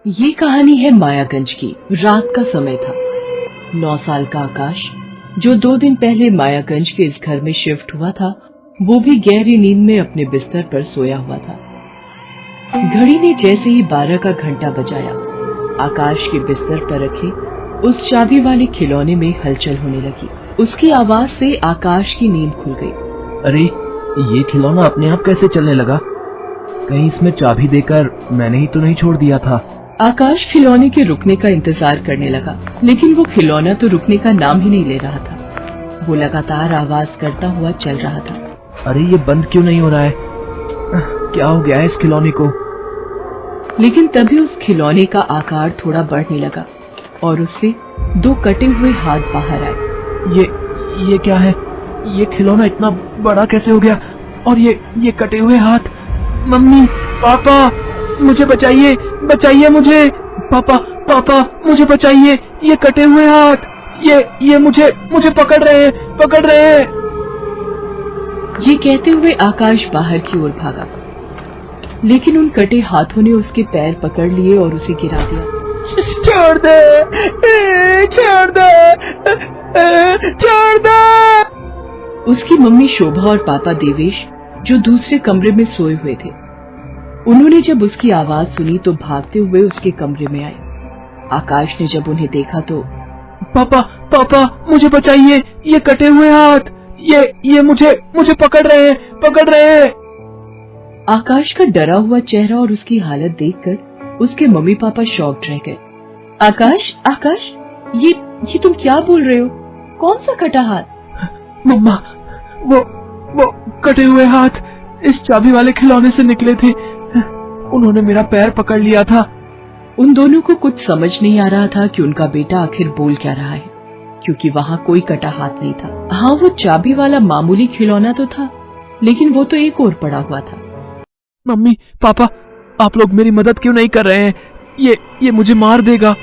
ये कहानी है मायागंज की। रात का समय था। 9 साल का आकाश, जो 2 दिन पहले मायागंज के इस घर में शिफ्ट हुआ था, वो भी गहरी नींद में अपने बिस्तर पर सोया हुआ था। घड़ी ने जैसे ही 12 का घंटा बजाया, आकाश के बिस्तर पर रखे उस चाबी वाले खिलौने में हलचल होने लगी। उसकी आवाज से आकाश की नींद खुल गई। अरे, ये खिलौना अपने आप कैसे चलने लगा? कहीं इसमें चाबी देकर मैंने ही तो नहीं छोड़ दिया था। आकाश खिलौने के रुकने का इंतजार करने लगा, लेकिन वो खिलौना तो रुकने का नाम ही नहीं ले रहा था। वो लगातार आवाज करता हुआ चल रहा था। अरे, ये बंद क्यों नहीं हो रहा है? क्या हो गया है इस खिलौने को? लेकिन तभी उस खिलौने का आकार थोड़ा बढ़ने लगा और उससे 2 कटे हुए हाथ बाहर आए। ये क्या है? ये खिलौना इतना बड़ा कैसे हो गया? और ये कटे हुए हाथ। मम्मी, पापा, मुझे बचाइए, बचाइए मुझे। पापा, मुझे बचाइए। ये कटे हुए हाथ, ये मुझे पकड़ रहे हैं। ये कहते हुए आकाश बाहर की ओर भागा, लेकिन उन कटे हाथों ने उसके पैर पकड़ लिए और उसे गिरा दिया। छोड़ दे। उसकी मम्मी शोभा और पापा देवेश, जो दूसरे कमरे में सोए हुए थे, उन्होंने जब उसकी आवाज सुनी तो भागते हुए उसके कमरे में आए। आकाश ने जब उन्हें देखा तो पापा, मुझे बचाइए। ये कटे हुए हाथ, ये मुझे पकड़ रहे हैं। आकाश का डरा हुआ चेहरा और उसकी हालत देखकर उसके मम्मी पापा शॉक्ड रह गए। आकाश, ये तुम क्या बोल रहे हो? कौन सा कटा हाथ? मम्मा, वो कटे हुए हाथ इस चाबी वाले खिलौने से निकले थे। उन्होंने मेरा पैर पकड़ लिया था। उन दोनों को कुछ समझ नहीं आ रहा था कि उनका बेटा आखिर बोल क्या रहा है, क्योंकि वहाँ कोई कटा हाथ नहीं था। हाँ, वो चाबी वाला मामूली खिलौना तो था, लेकिन वो तो एक और पड़ा हुआ था। मम्मी, पापा, आप लोग मेरी मदद क्यों नहीं कर रहे हैं? ये मुझे मार देगा।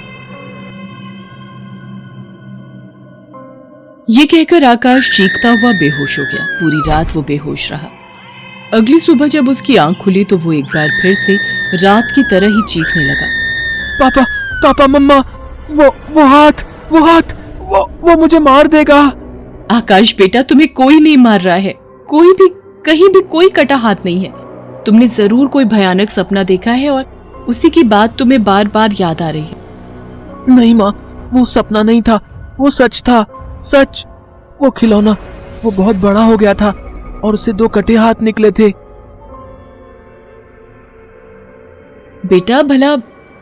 ये कहकर आकाश चीखता हुआ बेहोश हो गया। पूरी रात वो बेहोश रहा। अगली सुबह जब उसकी आंख खुली तो वो एक बार फिर से रात की तरह ही चीखने लगा। पापा, मम्मा, वो हाथ, वो मुझे मार देगा। आकाश बेटा, तुम्हें कोई नहीं मार रहा है। कहीं भी कोई कटा हाथ नहीं है। तुमने जरूर कोई भयानक सपना देखा है और उसी की बात तुम्हें बार बार याद आ रही है। नहीं माँ, वो सपना नहीं था, वो सच था। सच, वो खिलौना वो बहुत बड़ा हो गया था और उससे 2 कटे हाथ निकले थे। बेटा, भला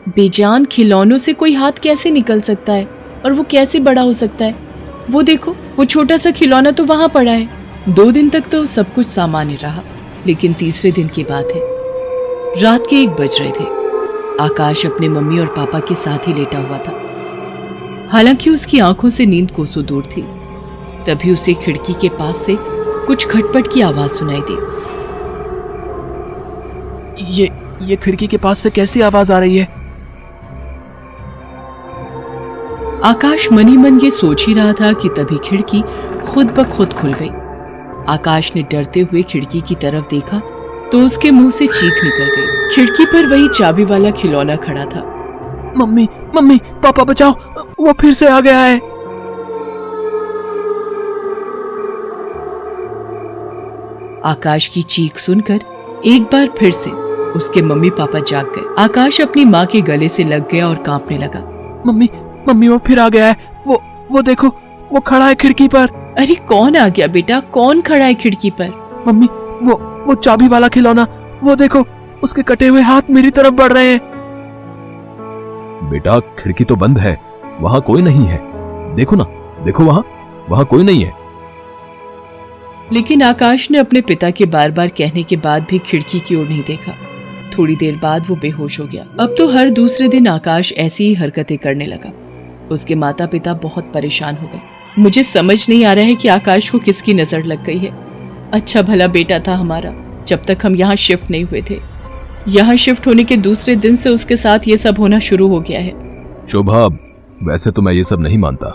बेजान खिलौनों से कोई हाथ कैसे निकल सकता है और वो कैसे बड़ा हो सकता है? वो देखो, वो छोटा सा खिलौना तो वहां पड़ा है। 2 दिन तक तो सब कुछ सामान्य रहा, लेकिन तीसरे दिन की बात है। रात के 1 बज रहे थे। आकाश अपने मम्मी और पापा के साथ ही लेटा हुआ था। हालांकि उसकी आंखों से नींद कोसों दूर थी। तभी उसे खिड़की के पास से कुछ खटपट की आवाज सुनाई दी। ये खिड़की के पास से कैसी आवाज आ रही है? आकाश मनी मन ये सोच ही रहा था कि तभी खिड़की खुद ब खुद खुल गई। आकाश ने डरते हुए खिड़की की तरफ देखा तो उसके मुंह से चीख निकल गई। खिड़की पर वही चाबी वाला खिलौना खड़ा था। मम्मी, पापा, बचाओ, वो फिर से आ गया है। आकाश की चीख सुनकर एक बार फिर से उसके मम्मी पापा जाग गए। आकाश अपनी माँ के गले से लग गया और कांपने लगा। मम्मी, वो फिर आ गया है। वो देखो, वो खड़ा है खिड़की पर। अरे, कौन आ गया बेटा? कौन खड़ा है खिड़की पर? मम्मी, वो चाबी वाला खिलौना, वो देखो, उसके कटे हुए हाथ मेरी तरफ बढ़ रहे हैं। बेटा, खिड़की तो बंद है, वहां कोई नहीं है। देखो ना, वहां कोई नहीं है। लेकिन आकाश ने अपने पिता के बार बार कहने के बाद भी खिड़की की ओर नहीं देखा। थोड़ी देर बाद वो बेहोश हो गया। अब तो हर दूसरे दिन आकाश ऐसी ही हरकतें करने लगा। उसके माता पिता बहुत परेशान हो गए। मुझे समझ नहीं आ रहा है कि आकाश को किसकी नजर लग गई है। अच्छा भला बेटा था हमारा, जब तक हम यहाँ शिफ्ट नहीं हुए थे। यहाँ शिफ्ट होने के दूसरे दिन से उसके साथ ये सब होना शुरू हो गया है। शोभा, वैसे तो मैं ये सब नहीं मानता,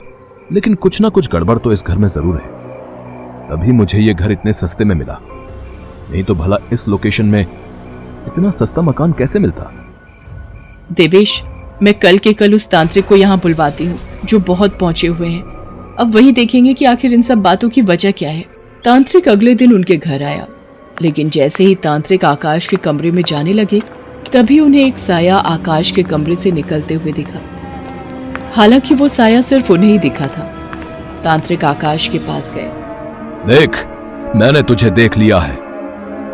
लेकिन कुछ ना कुछ गड़बड़ तो इस घर में जरूर है। तभी मुझे ये घर इतने सस्ते में मिला, नहीं तो भला इस लोकेशन में इतना सस्ता मकान कैसे मिलता? देवेश, मैं कल के कल उस तांत्रिक को यहाँ बुलवाती हूँ जो बहुत पहुंचे हुए हैं। अब वही देखेंगे कि आखिर इन सब बातों की वजह क्या है। तांत्रिक अगले दिन उनके घर आया, लेकिन जैसे ही तांत्रिक आकाश के कमरे में जाने लगे तभी उन्हें एक साया आकाश के कमरे से निकलते हुए दिखा। हालांकि वो साया सिर्फ उन्हें ही दिखा था। तांत्रिक आकाश के पास गए। देख, मैंने तुझे देख लिया है।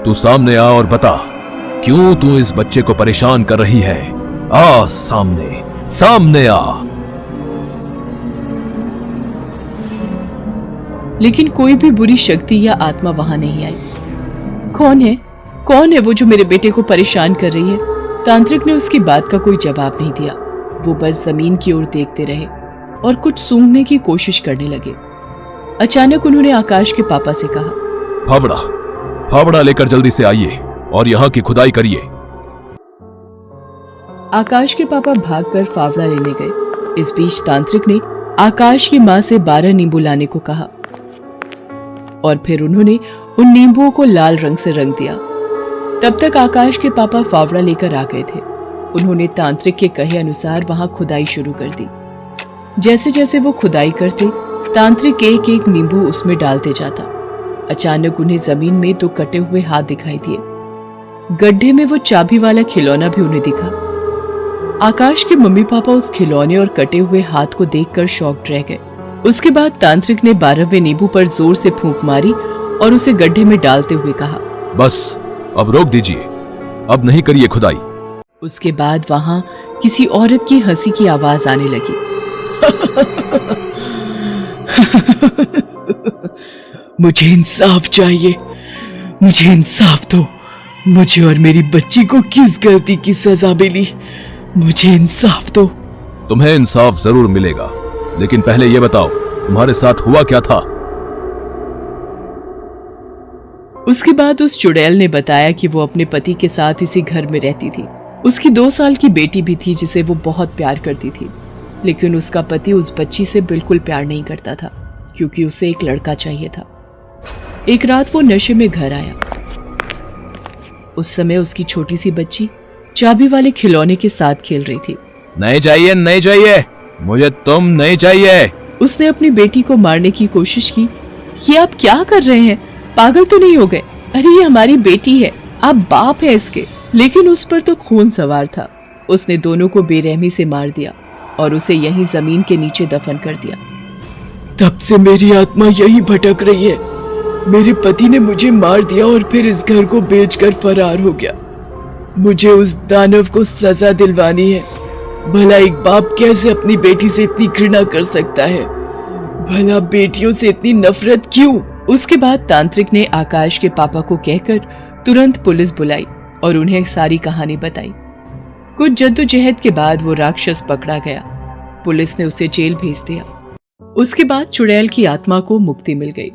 तू सामने आ और बता, क्यों तू इस बच्चे को परेशान कर रही है? आ सामने, सामने आ। लेकिन कोई भी बुरी शक्ति या आत्मा वहां नहीं आई। कौन है? कौन है वो जो मेरे बेटे को परेशान कर रही है? तांत्रिक ने उसकी बात का कोई जवाब नहीं दिया। वो बस जमीन की ओर देखते रहे और कुछ सूंघने की कोशिश करने लगे। अचानक उन्होंने आकाश के पापा से कहा, फावड़ा, फावड़ा लेकर जल्दी से आइए और यहाँ की खुदाई करिए। आकाश के पापा भागकर फावड़ा लेने गए। इस बीच तांत्रिक ने आकाश की मां से 12 नींबू लाने को कहा और फिर उन्होंने उन नींबुओं को लाल रंग से रंग दिया। तब तक आकाश के पापा फावड़ा लेकर आ गए थे। उन्होंने तांत्रिक के कहे अनुसार वहां खुदाई शुरू कर दी। जैसे जैसे वो खुदाई करते, तांत्रिक एक एक नींबू उसमें डालते जाता। अचानक उन्हें जमीन में 2 कटे हुए हाथ दिखाई दिए। गड्ढे में वो चाबी वाला खिलौना भी उन्हें दिखा। आकाश के मम्मी पापा उस खिलौने और कटे हुए हाथ को देखकर शॉक्ड रह गए। उसके बाद तांत्रिक ने 12वें नींबू पर जोर से फूंक मारी और उसे गड्ढे में डालते हुए कहा, बस अब रोक दीजिए, अब नहीं करिए खुदाई। उसके बाद वहां किसी औरत की हंसी की आवाज आने लगी। मुझे इंसाफ चाहिए, मुझे इंसाफ दो। मुझे और मेरी बच्ची को किस गलती की सजा मिली? मुझे इंसाफ दो। तुम्हें इंसाफ जरूर मिलेगा, लेकिन पहले ये बताओ, तुम्हारे साथ हुआ क्या था? उसके बाद उस चुड़ैल ने बताया कि वो अपने पति के साथ इसी घर में रहती थी। उसकी 2 साल की बेटी भी थी जिसे वो बहुत प्यार करती थी, लेकिन उसका पति उस बच्ची से बिल्कुल प्यार नहीं करता था क्योंकि उसे एक लड़का चाहिए था। एक रात वो नशे में घर आया। उस समय उसकी छोटी सी बच्ची चाबी वाले खिलौने के साथ खेल रही थी। नहीं चाहिए, नहीं चाहिए, मुझे तुम नहीं चाहिए। उसने अपनी बेटी को मारने की कोशिश की। ये आप क्या कर रहे हैं? पागल तो नहीं हो गए? अरे ये हमारी बेटी है, आप बाप है इसके। लेकिन उस पर तो खून सवार था। उसने दोनों को बेरहमी से मार दिया और उसे यहीं जमीन के नीचे दफन कर दिया। तब से मेरी आत्मा यही भटक रही है। मेरे पति ने मुझे मार दिया और फिर इस घर को बेचकर फरार हो गया। मुझे उस दानव को सजा दिलवानी है। भला एक बाप कैसे अपनी बेटी से इतनी घृणा कर सकता है? भला बेटियों से इतनी नफरत क्यों? उसके बाद तांत्रिक ने आकाश के पापा को कहकर तुरंत पुलिस बुलाई और उन्हें सारी कहानी बताई। कुछ जद्दोजहद के बाद वो राक्षस पकड़ा गया। पुलिस ने उसे जेल भेज दिया। उसके बाद चुड़ैल की आत्मा को मुक्ति मिल गई।